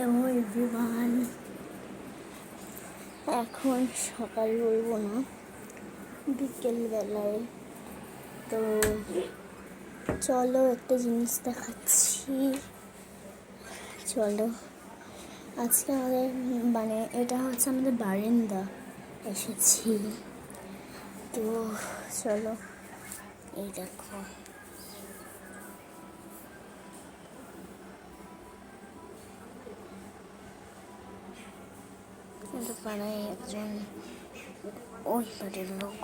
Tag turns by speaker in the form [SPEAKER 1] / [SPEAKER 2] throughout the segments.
[SPEAKER 1] Hello everyone, এখন সকাল বলবো না, বিকেলবেলায়। তো চলো একটা জিনিস দেখাচ্ছি। চলো, আজকে আমাদের এটা হচ্ছে আমাদের বারান্দা এসেছি। তো চলো, এই দেখো, পাড়ায় একজন ওই বাড়ির লোক,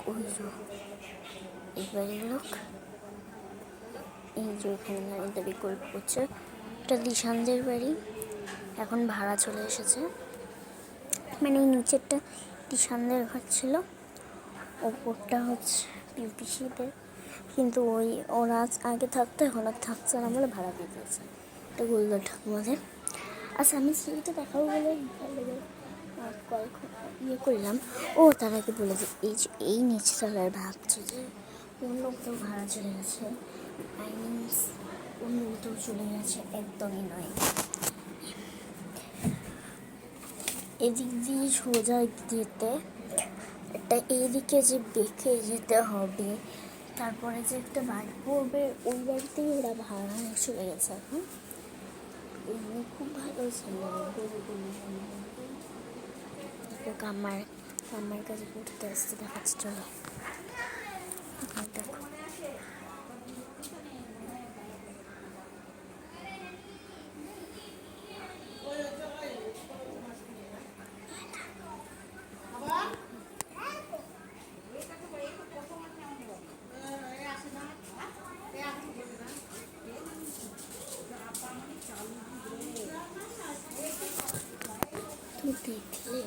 [SPEAKER 1] এই বাড়ির লোক এই যে এখানে গাড়ি দাবি গল্প করছে। এটা দিশানদের বাড়ি, এখন ভাড়া চলে এসেছে। মানে এই নিচেরটা দিশানদের ঘর ছিল, ওপরটা হচ্ছে পিসিদের, কিন্তু ওরা আগে থাকতো, এখন আর থাকছে না বলে ভাড়া দিয়ে দিয়েছে। এটা গোলদার ঠাকুমাদের। আচ্ছা, আমি সিঁড়িটা দেখাবো বলে কল করলাম। তার আগে বলে যে এই নিচে তলায় ভাবছে যে অন্য কেউ ভাড়া চলে গেছে, অন্য কেউ চলে গেছে, একদমই নয়। এদিক দিয়ে সোজা যেতে, এটা এইদিকে যে বেঁকে যেতে হবে, তারপরে যে একটা বাড়ি পড়বে, ওই বাড়িতেই ওরা ভাড়া চলে গেছে। এখন এমনি খুব ভালো ছিল। কামার কাছে পড়তে আসতে দেখাচ্ছি, চলো দেখো। দেখলে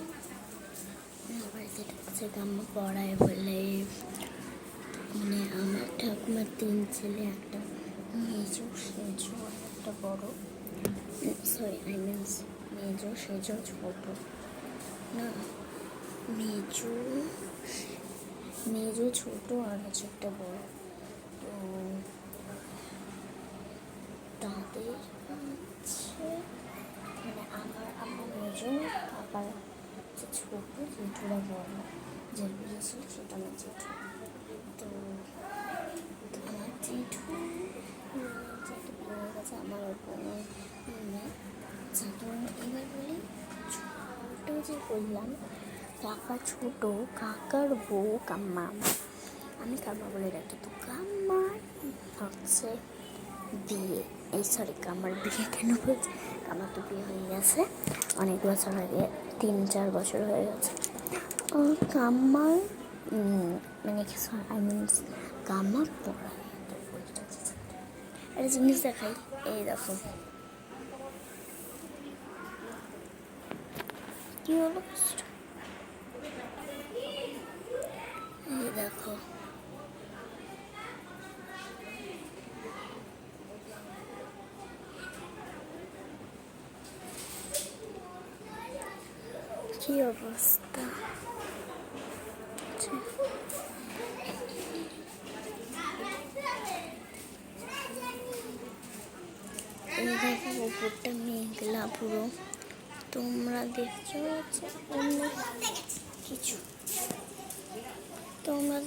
[SPEAKER 1] বাড়িতে ঢুকছে, কাম্মা পড়ায় বলে, মানে আমার ঠাকুমার 3 ছেলে, একটা মেজো, সেজো, একটা বড়, মেজো, সেজো, ছোট না, মেজো ছোট আর হচ্ছে একটা বড়। তো তাদের হচ্ছে মানে আমার মেজো, আবার হচ্ছে ছোট, জেঠুরা বড়, যে বিয়ে ছিল সেটা আমার জেঠু। তো আমার জেঠু বিয়ে হয়ে গেছে, আমার বোনের মেয়ে। তো এবার বলি, ছোট যে বললাম, কাকা ছোট, কাকার বউ কাম্মা, আমি কাম্মা বলে ডাকি। তো কাম্মার হচ্ছে বিয়ে, কাম্মার বিয়ে কেন বলছে, কাম্মার তো বিয়ে হয়ে গেছে অনেক বছর আগে, 3-4 বছর হয়ে গেছে। কাম্মার মানে কাম্মার পড়া একটা জিনিস দেখাই, এই দেখো কি হলো, এই দেখো কি অবস্থা। এই দেখো উপরটা মেঘলা পুরো, তোমরা দেখছো অন্য কিছু, তোমরা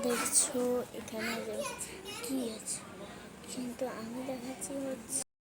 [SPEAKER 1] দেখছো এখানে কি আছে, কিন্তু আমি দেখাচ্ছি হচ্ছে